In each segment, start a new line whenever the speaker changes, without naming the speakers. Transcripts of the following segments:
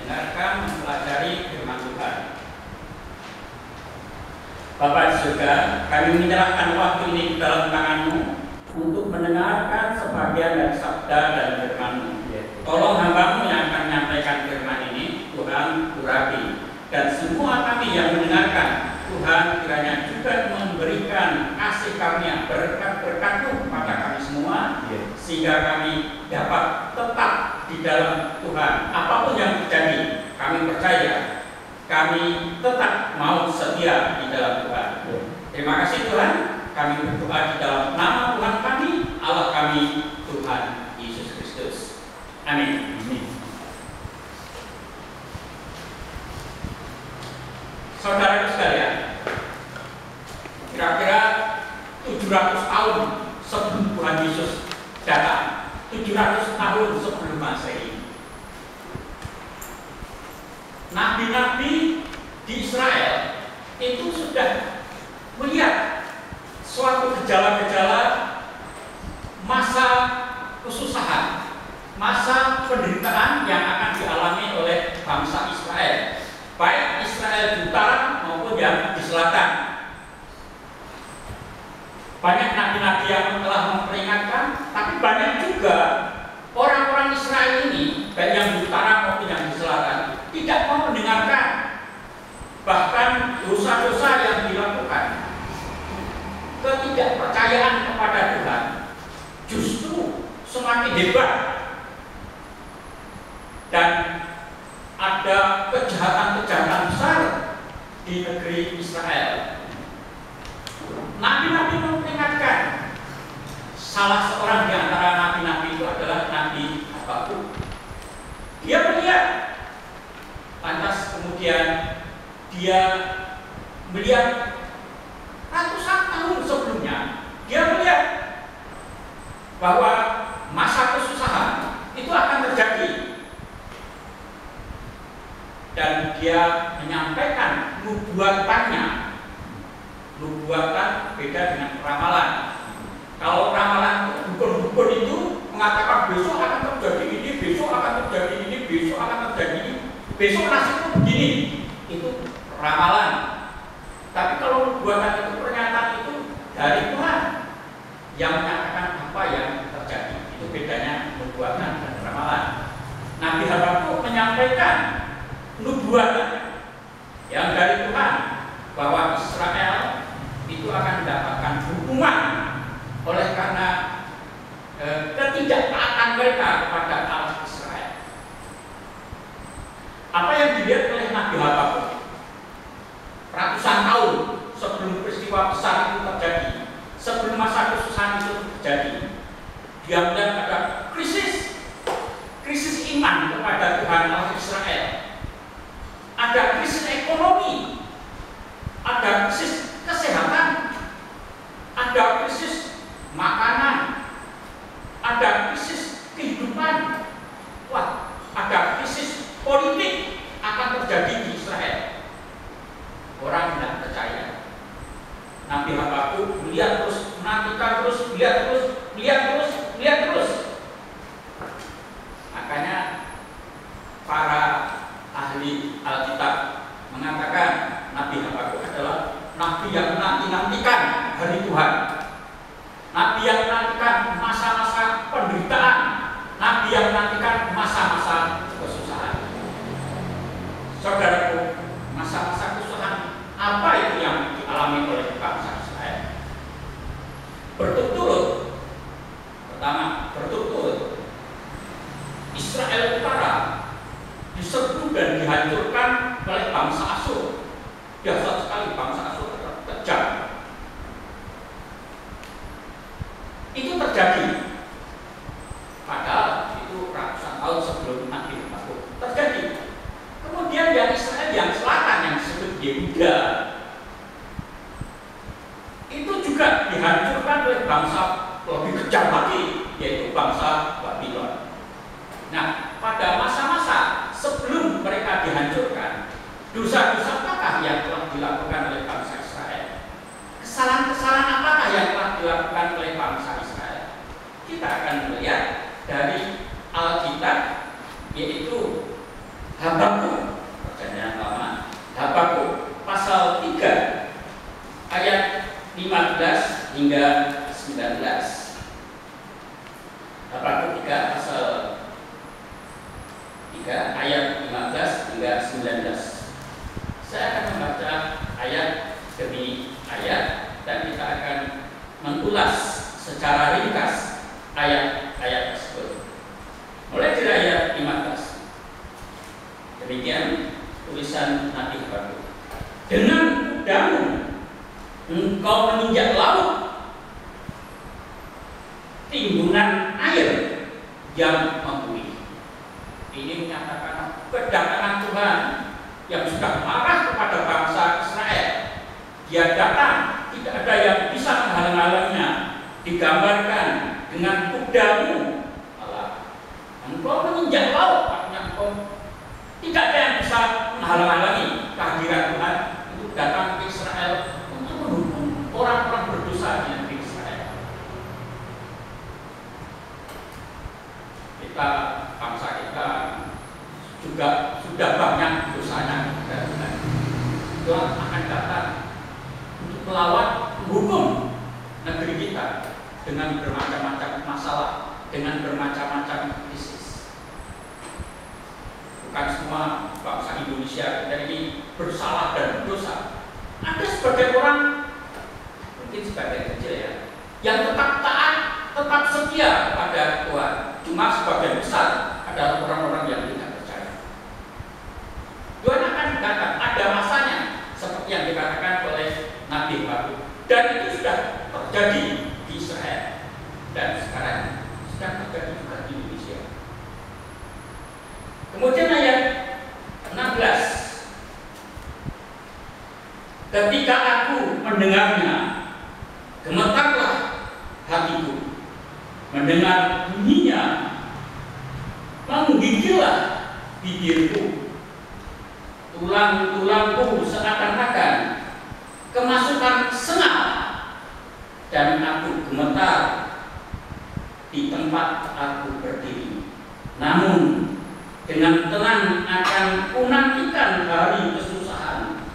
mendengarkan, mempelajari firman Tuhan. Bapak di surga, kami menyerahkan waktu ini ke dalam tangan-Mu untuk mendengarkan sebagian dari sabda dan firman-Mu. Tolong hamba-Mu yang akan menyampaikan firman ini, Tuhan urapi. Dan semua kami yang mendengarkan, Tuhan kiranya juga memberikan kasih karunia berkat-berkat-Mu kepada kami semua, sehingga kami dapat tetap di dalam Tuhan. Apapun yang terjadi, kami percaya, kami tetap mau setia di dalam Tuhan. Terima kasih Tuhan, kami berdoa di dalam nama Tuhan kami, Allah kami, Tuhan Yesus Kristus. Amin. Saudara sekalian, kira-kira 700 tahun sebelum Tuhan Yesus datang, 700 tahun sebelum Masehi, nabi-nabi di Israel itu sudah melihat suatu gejala-gejala masa kesusahan, masa penderitaan yang akan dialami oleh bangsa Israel, baik Israel di utara maupun yang di selatan. Banyak nabi-nabi yang telah memperingatkan, tapi banyak juga orang-orang Israel ini, baik yang di utara maupun yang di selatan, tidak mau mendengarkan. Bahkan dosa-dosa yang dilakukan, ketidakpercayaan kepada Tuhan justru semakin hebat. Dan ada kejahatan-kejahatan besar di negeri Israel. Nabi-nabi memperingatkan. Salah seorang di antara nabi-nabi itu adalah Nabi Habakuk. Dia melihat, lantas kemudian dia melihat ratusan tahun sebelumnya, dia melihat bahwa masa kesusahan itu akan terjadi. Dan dia menyampaikan nubuatannya. Nubuatan beda dengan ramalan. Kalau ramalan dukun-dukun itu mengatakan besok akan terjadi ini, besok akan terjadi ini, besok akan terjadi ini, besok nasibnya begini, itu ramalan. Tapi kalau nubuatan itu, pernyataan itu dari Tuhan yang menyatakan apa yang terjadi. Itu bedanya nubuatan dan ramalan. Nabi Habakuk menyampaikan nubuatan yang dari Tuhan bahwa Israel itu akan mendapatkan hukuman oleh karena ketidaktaatan mereka kepada Allah Israel. Apa yang dilihat oleh Nabi Habakuk ratusan tahun sebelum peristiwa besar itu terjadi, sebelum masa kesusahan itu terjadi, dia melihat ada krisis iman kepada Tuhan Allah Israel. Ada krisis ekonomi, ada krisis kesehatan, ada krisis makanan, ada krisis kehidupan, ada krisis politik akan terjadi di Israel. Orang tidak percaya. Nabi Habakuk melihat terus, menantikan terus, lihat terus. Makanya para ahli Alkitab mengatakan Nabi Habakuk adalah nabi yang menanti-nantikan hari Tuhan, nabi yang menantikan masa-masa penderitaan, nabi yang menantikan masa-masa kesusahan. Saudaraku, masa-masa kesusahan apa itu yang dialami oleh bangsa Israel? Berturut-turut. Pertama, berturut-turut Israel Utara diserbu dan dihancurkan oleh bangsa Asyur. Biasa sekali bangsa Asyur kejam. Itu terjadi. Padahal itu ratusan tahun sebelum Nabi Habakuk terjadi. Kemudian yang Israel yang selatan yang disebut Yehuda itu juga dihancurkan oleh bangsa lebih kejam lagi, yaitu bangsa Babylon. Nah, pada masa-masa sebelum mereka dihancurkan, dosa-dosa apakah yang telah dilakukan oleh bangsa Israel? Kesalahan-kesalahan apakah yang telah dilakukan oleh bangsa Israel? Kita akan melihat dari Alkitab, yaitu Habakuk tulisan Nabi Habakuk. Dengan kudamu engkau menginjak laut, timbunan air yang membuih. Ini menyatakan kedatangan Tuhan yang sudah marah kepada bangsa Israel. Dia datang, tidak ada yang bisa menghalang-halangnya. Digambarkan dengan kudamu, engkau menginjak laut, artinya engkau tidak ada yang bisa menghalang-halangi kehadiran Tuhan untuk datang ke Israel untuk menghukum orang-orang berdosa di negeri Israel. Kita, bangsa kita juga sudah banyak dosanya kepada Tuhan. Tuhan akan datang untuk melawan, menghukum negeri kita dengan bermacam-macam masalah, dengan bermacam-macam krisis. Bukan semua bangsa Indonesia kita ini bersalah dan berdosa. Ada sebagian orang, mungkin sebagian kecil ya, yang tetap taat, tetap setia pada Tuhan. Cuma sebagian besar adalah orang-orang yang tidak percaya. Tuhan akan datang, ada masanya, seperti yang dikatakan oleh Nabi Habakuk. Dan itu sudah terjadi di Israel, dan sekarang sedang terjadi juga di Indonesia. Kemudian ayat 16, ketika aku mendengarnya, gemetarlah hatiku, mendengar bunyinya, menggigillah bibirku, tulang-tulangku seakan-akan kemasukan sengal, dan aku gemetar di tempat aku berdiri. Namun dengan tenang akan kunantikan hari kesusahan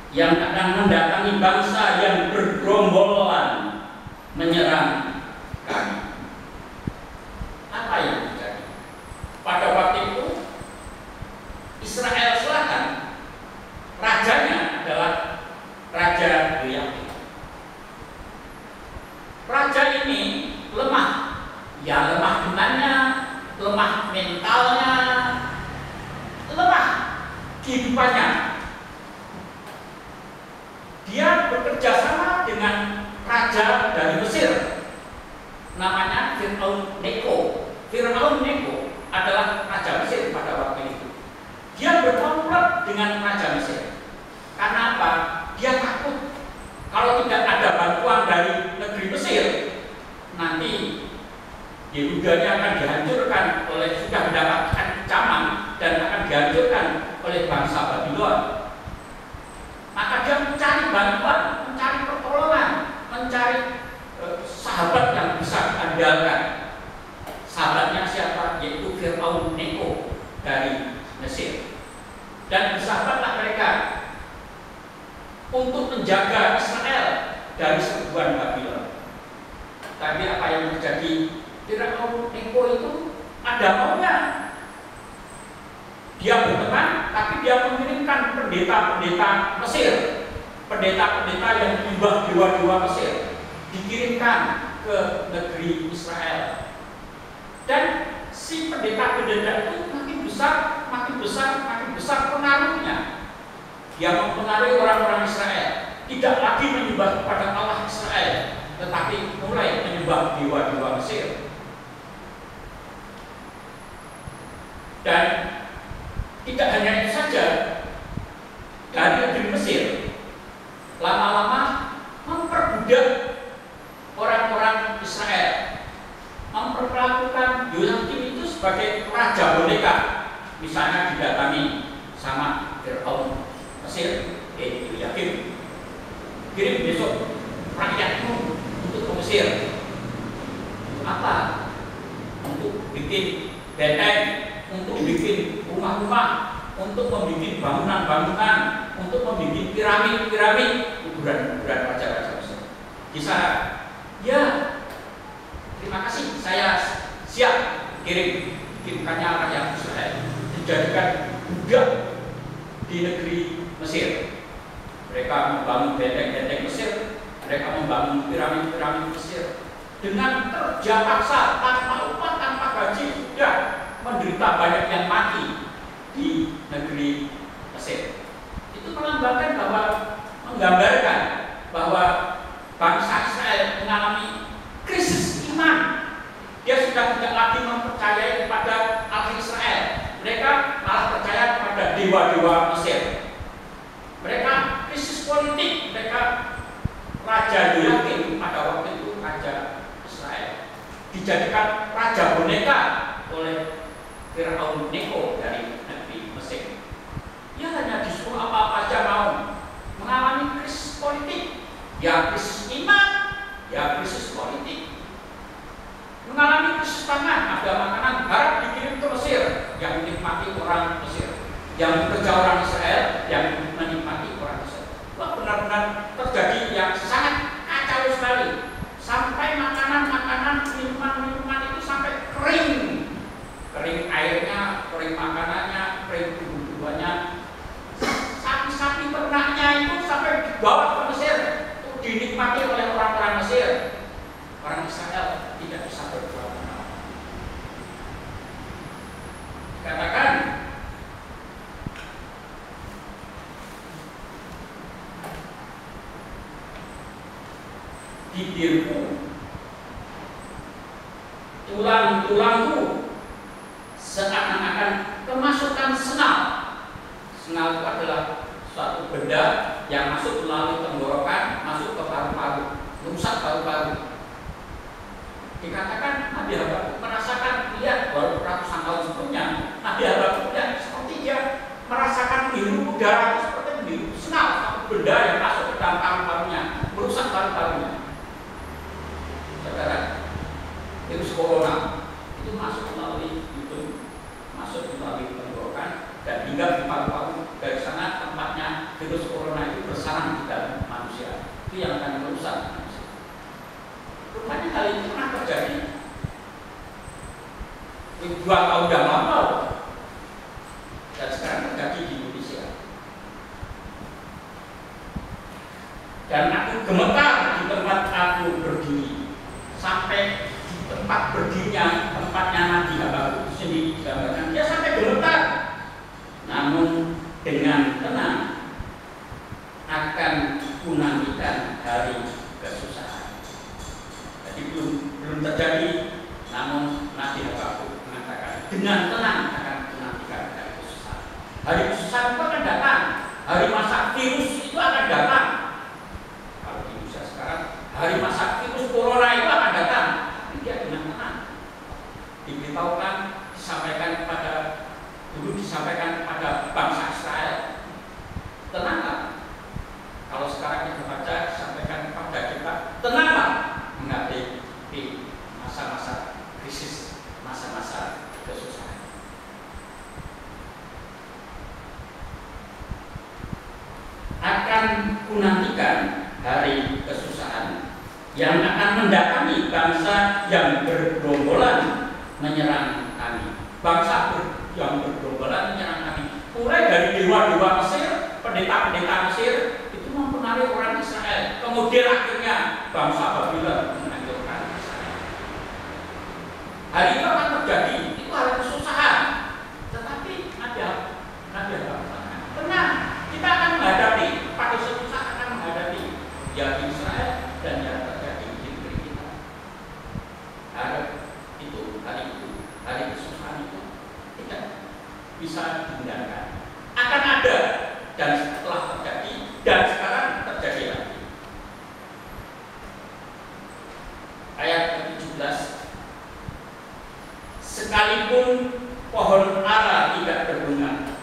yang akan mendatangi bangsa yang bergerombolan menyerang kami. Apa yang terjadi? Pada waktu itu Israel Selatan, rajanya adalah Raja Yoyakim. Raja ini lemah, ya lemah imannya, lemah mentalnya, lemah kehidupannya. Dia bekerja sama dengan raja dari Mesir, namanya Fir'aun Neko. Fir'aun Neko adalah raja Mesir pada waktu itu. Dia berkomplot dengan raja Mesir. Karena apa? Dia takut kalau tidak ada bantuan dari negeri Mesir, nanti Yehudanya akan dihancurkan oleh, sudah mendapatkan ancaman dan akan dihancurkan oleh bangsa Babylon. Maka dia mencari bantuan, mencari pertolongan, mencari sahabat yang bisa diandalkan. Sahabatnya siapa? Yaitu Fir'aun Neko dari Mesir. Dan bersahabatlah mereka untuk menjaga Israel dari serbuan Babylon. Tapi apa yang terjadi? Fir'aun Neko itu ada maunya. Dia berteman, tapi dia mengirimkan pendeta-pendeta Mesir, pendeta-pendeta yang menyembah dewa-dewa Mesir, dikirimkan ke negeri Israel. Dan si pendeta-pendeta itu makin besar, makin besar, makin besar pengaruhnya. Dia mempengaruhi orang-orang Israel, tidak lagi menyembah kepada Allah Israel, tetapi mulai menyembah dewa-dewa Mesir. Dan tidak hanya itu saja, dari negeri Mesir lama-lama memperbudak orang-orang Israel, memperlakukan Yoyakim itu sebagai raja boneka. Misalnya didatangi sama Fir'aun Mesir, Yoyakim, kirim besok rakyatmu untuk ke Mesir. Apa? Untuk bikin benteng, untuk bikin rumah-rumah, untuk membuat bangunan-bangunan, untuk membuat piramid-piramid, kuburan-kuburan raja-raja Mesir. Kisah, ya, terima kasih, saya siap kirimkannya rakyat Israel, dijadikan budak di negeri Mesir. Mereka membangun benteng-benteng Mesir, mereka membangun piramid-piramid Mesir dengan kerja paksa, tanpa upah, tanpa gaji, sudah menderita banyak yang mati di negeri Mesir. Mesir. Itu melambangkan bahwa, menggambarkan bahwa bangsa Israel mengalami krisis iman. Dia sudah tidak lagi mempercayai kepada Allah Israel. Mereka malah percaya kepada dewa-dewa Mesir. Mereka krisis politik. Mereka Raja Yoyakim pada waktu itu Raja Israel dijadikan raja boneka oleh Firaun Neko dari negeri Mesir. Dia hanya disuruh apa-apa saja mau, mengalami krisis politik, ya krisis iman, ya krisis politik, mengalami krisis pangan, ada makanan harap dikirim ke Mesir, yang menikmati orang Mesir, yang bekerja orang Israel, yang menikmati orang Mesir. Wah, benar-benar terjadi yang sangat kacau sekali, sampai makanan-makanan, minuman-minuman itu sampai kering, kering airnya, kering makanannya, kering tubuh-tubuhannya. Sapi-sapi ternaknya itu sampai dibawa ke Mesir untuk dinikmati oleh orang-orang Mesir. Orang Israel tidak bisa berbuat apa-apa. Katakan bibirku, tulang-tulangku seakan-akan kemasukan senal. Senal itu adalah suatu benda yang masuk melalui tenggorokan, masuk ke paru-paru, merusak paru-paru. Dikatakan Nabi Habakuk merasakan, lihat baru ratusan tahun sebelumnya, Nabi Habakuk lihat seperti dia merasakan hirup udara seperti hirup senal, satu benda yang masuk ke dalam paru-parunya, merusak paru-parunya. Saudara, virus corona itu masuk melalui hidung, masuk melalui tenggorokan, dan hingga di paru-paru. Dari sana tempatnya virus corona itu bersarang di dalam manusia. Itu yang akan merusak manusia. Rupanya hal itu pernah terjadi 2 tahun yang lampau, dan sekarang terjadi di Indonesia. Dan aku gemetar di tempat aku berdiri, sampai di tempat berdirinya tempatnya Nabi Habakuk sendiri digambarkan, dia sampai gemetar. Namun dengan tenang akan kunantikan hari kesusahan. Jadi belum terjadi, namun Nabi Habakuk mengatakan dengan tenang akan kunantikan hari kesusahan. Hari kesusahan itu akan datang, hari masa virus itu akan datang. Kalau di Indonesia sekarang, hari masa virus corona itu akan datang. Tapi dia dengan tenang diberitahukan, disampaikan kepada bangsa Israel. Tenanglah. Kalau sekarang kita baca, disampaikan kepada kita, tenanglah menghadapi masa-masa krisis, masa-masa kesusahan. Akan kunantikan hari kesusahan yang akan mendatangi bangsa yang bergerombolan menyerang kami. Bangsa yang bergerombolan menyerang kami. Mulai dari dewa-dewa Mesir, pendeta-pendeta Mesir itu mempengaruhi orang Israel. Kemudian akhirnya bangsa Babylon menghancurkan Israel. Hari itu akan terjadi, itu hari kesusahan. Tetapi ada tenang, kita akan menghadapi, pada suatu saat akan menghadapi ya Israel dan yang terjadi di negeri kita. Hari kesusahan itu tidak bisa dihindarkan. Akan ada, dan setelah terjadi, dan sekarang terjadi lagi. Ayat ke-17, sekalipun pohon ara tidak berbunga,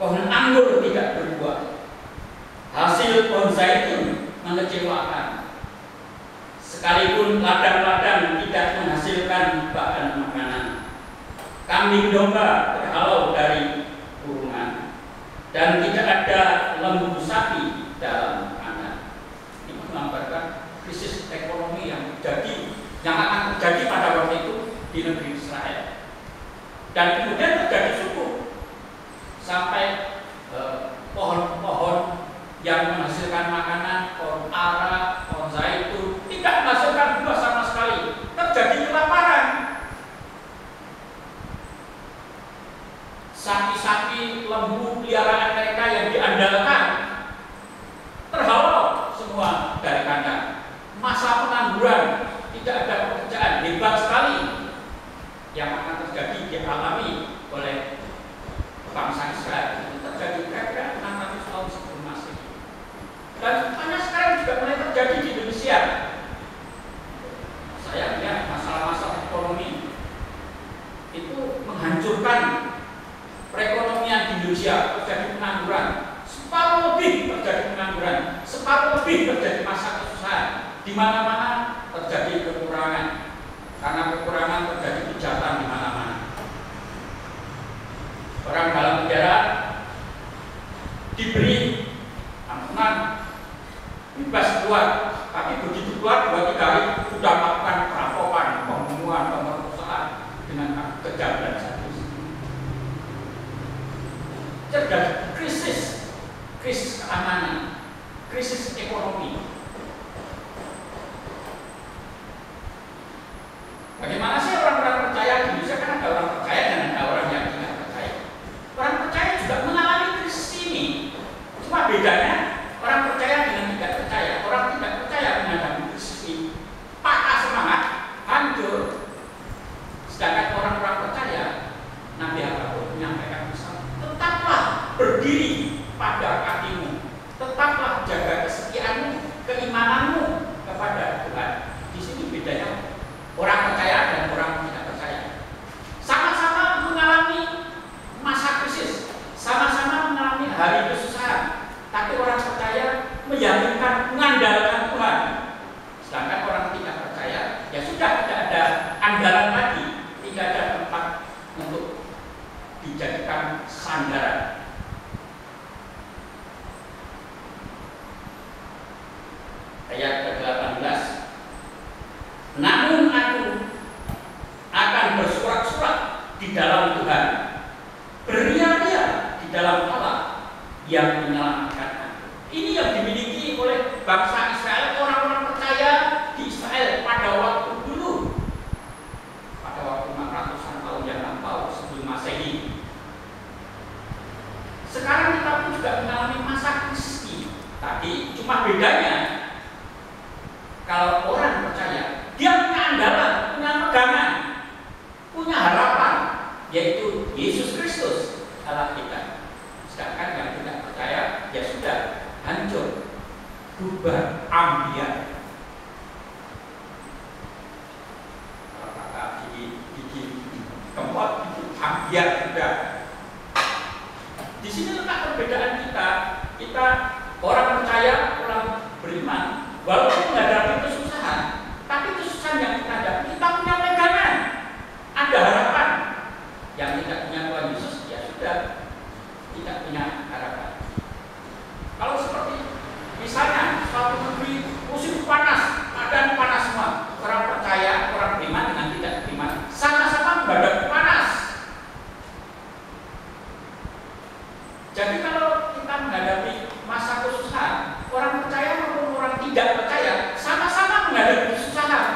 pohon anggur tidak berbuah, hasil pohon zaitun mengecewakan, sekalipun ladang-ladang tidak menghasilkan bahan makanan, kambing domba terhalau dari kurungan, dan tidak ada lembu sapi dalam kandang. Ini menggambarkan krisis ekonomi yang akan terjadi pada waktu itu di negeri Israel. Dan kemudian terjadi suku sampai pohon-pohon yang menghasilkan makanan, pohon ara, pohon zaitun tidak menghasilkan buah sama sekali. Terjadi kelaparan. Sapi-sapi, lembu, peliharaan diandalkan, terhalau semua dari kandang. Masa pengangguran, tidak ada pekerjaan, hebat sekali yang akan terjadi dialami oleh bangsa Israel. Itu terjadi kira-kira 600 tahun sebelum Masehi. Dan banyak sekarang juga mulai terjadi di Indonesia. Saya lihat masalah-masalah ekonomi itu menghancurkan perekonomian di Indonesia, terjadi pengangguran, separuh lebih terjadi pengangguran, separuh lebih terjadi masa kesusahan. Di mana-mana terjadi kekurangan, karena kekurangan terjadi kejahatan di mana-mana. Orang dalam penjara diberi ampunan, bebas keluar, tapi begitu keluar 2-3 hari sudah melakukan perampokan, pembunuhan, pemerkosaan dengan kejam dan sadis. Terjadi krisis keamanan, krisis ekonomi. Bagaimana sih orang-orang percaya di Indonesia? Kan ada orang percaya dan ada orang yang tidak percaya. Orang percaya juga mengalami krisis ini. Cuma bedanya orang percaya dengan tidak percaya. Orang tidak percaya menghadapi krisis ini patah semangat, hancur. Sedangkan orang-orang percaya, Nabi Habakuk menyampaikan pesan, tetaplah berdiri pada kakimu, tetaplah jaga kesetiaanmu, keimananmu kepada Tuhan. Di sini bedanya orang percaya dan orang tidak percaya. Sama-sama mengalami masa krisis, sama-sama mengalami hari kesusahan. Tapi orang percaya meyakinkan, mengandalkan Tuhan. Sedangkan orang tidak percaya, ya sudah, tidak ada andalan lagi, tidak ada tempat untuk dijadikan sandaran. Ayat ke-18. Namun aku akan bersorak-sorak di dalam Tuhan, beria-ria di dalam Allah yang menyelamatkan aku. Ini yang dimiliki oleh bangsa Israel, orang-orang percaya di Israel pada waktu dulu, pada waktu 400-an tahun yang lampau sebelum Masehi. Sekarang kita pun juga mengalami masa krisis ini. Tadi cuma bedanya, kalau orang percaya, dia punya andalan, punya pegangan, punya harapan, yaitu Yesus Kristus Allah kita. Sedangkan yang tidak percaya, ya sudah, hancur, bubar, ambiar. Kalau kata gigi kempot, ambiar sudah. Di sini letak perbedaan kita. Kita orang percaya, orang beriman, walaupun menghadapi kesusahan, tapi kesusahan yang kita hadapi, kita punya pegangan, ada harapan. Yang tidak punya Tuhan Yesus, ya sudah, tidak punya harapan. Kalau seperti misalnya suatu negeri musim panas, keadaan panas semua, orang percaya, orang beriman dengan tidak beriman, sama-sama menghadapi panas. Jadi kalau kita menghadapi masa kesusahan, orang percaya maupun orang tidak percaya sama-sama menghadapi kesusahan,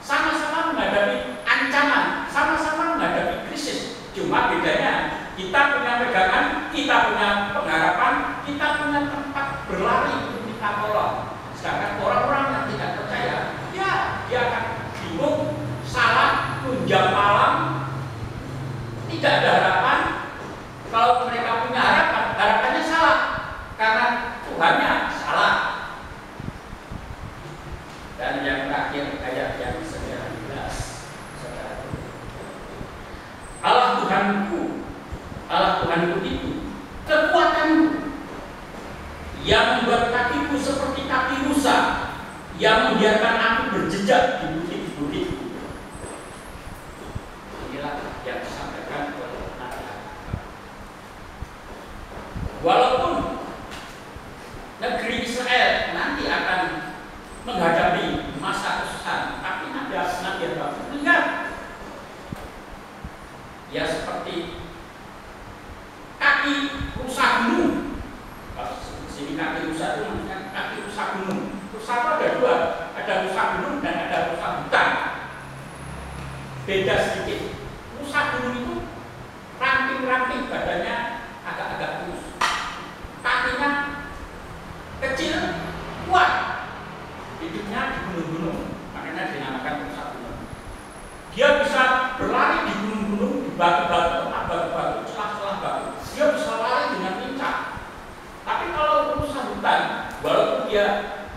sama-sama menghadapi ancaman, sama-sama menghadapi krisis. Cuma bedanya kita punya pegangan, kita punya pengharapan, kita punya tempat berlari untuk minta tolong. Sedangkan orang-orang yang tidak percaya, ya dia akan bingung, salah, tunjang malam, tidak ada harapan. Kalau mereka punya harapan, harapannya salah karena Tuhannya salah. Dan yang terakhir ayat yang 19, Allah Tuhanku itu kekuatanku, yang membuat kakiku seperti kaki rusa, yang membiarkan aku berjejak di bukit-bukitku. Inilah yang disampaikan oleh Nabi. Walaupun negeri Israel nanti akan menghadapi masa kesusahan, tapi Nabi Habakuk melihat ya seperti kaki rusa gunung. Kalau sini kaki rusa itu namanya kaki rusa gunung. Rusa itu ada dua, ada rusa gunung dan ada rusa hutan. Beda sedikit. Rusa gunung itu ramping-ramping, badannya agak-agak kurus, kakinya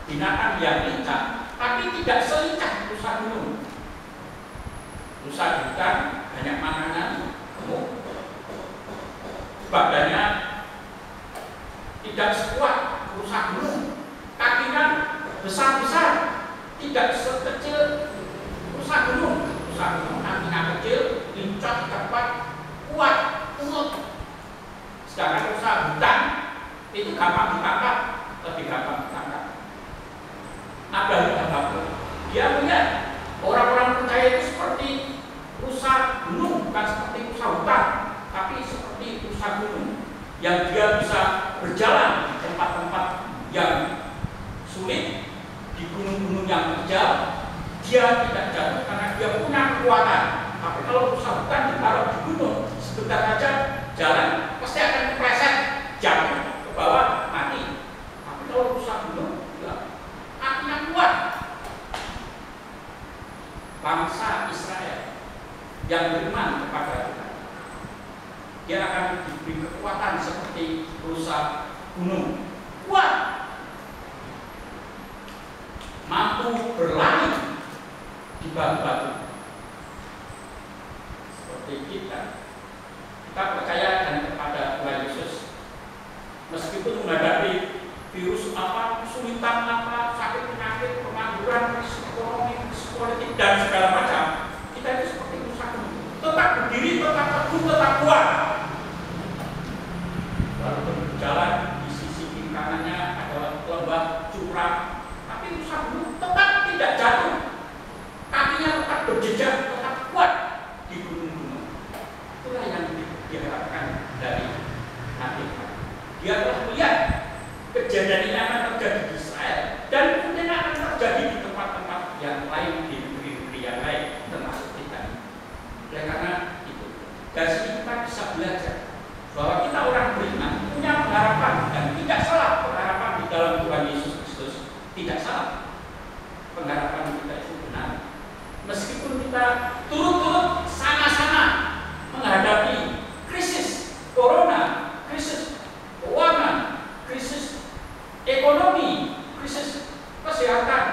binatang yang lincah, tapi tidak selincah rusa gunung. Rusa di hutan banyak makanan, gemuk, badannya tidak sekuat rusa gunung, kakinya besar-besar, tidak sekecil rusa gunung. Rusa gunung kakinya kecil, lincah, cepat, kuat, umut. Sedangkan rusa hutan itu gampang ditangkap, lebih gampang ditangkap. Ada apa? Dia melihat orang-orang percaya itu seperti rusa gunung, bukan seperti rusa hutan, tapi seperti rusa gunung yang dia bisa berjalan di tempat-tempat yang sulit, di gunung-gunung yang terjal. Dia tidak jatuh karena dia punya kekuatan. Tapi kalau rusa hutan ditaruh di gunung, sebentar saja jalan pasti akan kepleset, jatuh ke bawah, mati. Tapi kalau rusa gunung, kakinya kuat. Bangsa Israel yang beriman kepada Tuhan, dia akan diberi kekuatan seperti rusa gunung, kuat, mampu berlari di batu-batu. Seperti kita percaya dan kepada Tuhan Yesus, meskipun menghadapi virus apa, kesulitan apa, sakit penyakit, pengangguran, krisis ekonomi, krisis politik dan segala macam, kita itu seperti rusa gunung, tetap berdiri, tetap teguh, tetap kuat. Walaupun berjalan di sisi kiri kanannya ada lembah curam, tapi rusa gunung tetap tidak jatuh, kakinya tetap berjejak, tetap kuat di gunung-gunung. Itulah yang diharapkan dari Nabi. Dia telah melihat kejadian ini akan terjadi di Israel dan kemudian akan terjadi di tempat-tempat yang lain, di negeri-negeri yang lain, termasuk kita. Oleh karena itu, dari sini kita bisa belajar bahwa kita orang beriman punya pengharapan, dan tidak salah pengharapan di dalam Tuhan Yesus Kristus. Tidak salah, pengharapan kita itu benar. Meskipun kita turut-turut sama-sama menghadapi krisis corona, krisis keuangan, krisis ekonomi, krisis kesehatan,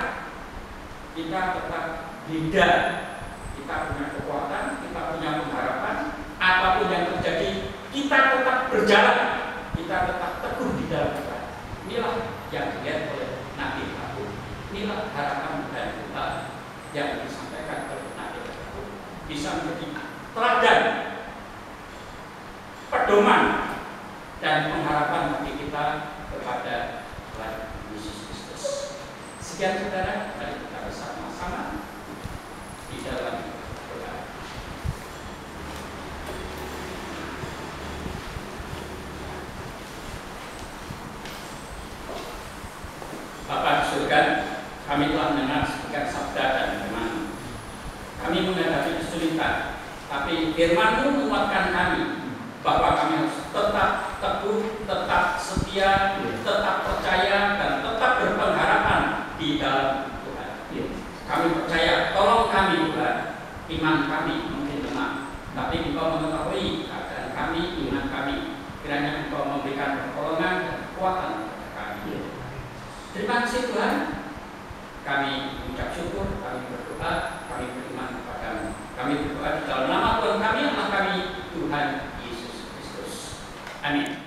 kita tetap beda. Kita punya kekuatan, kita punya pengharapan. Apapun yang terjadi, kita tetap berjalan, kita tetap teguh di dalam Tuhan. Inilah yang dilihat oleh Nabi Yakub. Inilah harapan dan doa yang disampaikan oleh Nabi Yakub, bisa menjadi teladan, pedoman dan pengharapan bagi kita kepada Tuhan Yesus Kristus. Sekian saudara, mari kita bersama-sama di dalam doa. Bapa di surga, kami telah mendengar sebagian sabda dan firman. Kami menghadapi kesulitan, tapi firman-Mu menguatkan kami bahwa kami harus tetap teguh, tetap setia, tetap percaya, dan tetap berpengharapan di dalam Tuhan. Kami percaya, tolong kami Tuhan, iman kami mungkin lemah, tapi Engkau mengetahui keadaan kami, iman kami. Kiranya Engkau memberikan pertolongan dan kekuatan kepada kami. Terima kasih Tuhan. Kami mengucap syukur, kami berdoa, kami beriman kepada-Mu. Kami berdoa di dalam nama Tuhan kami, Allah kami, Tuhan Yesus Kristus. Amin.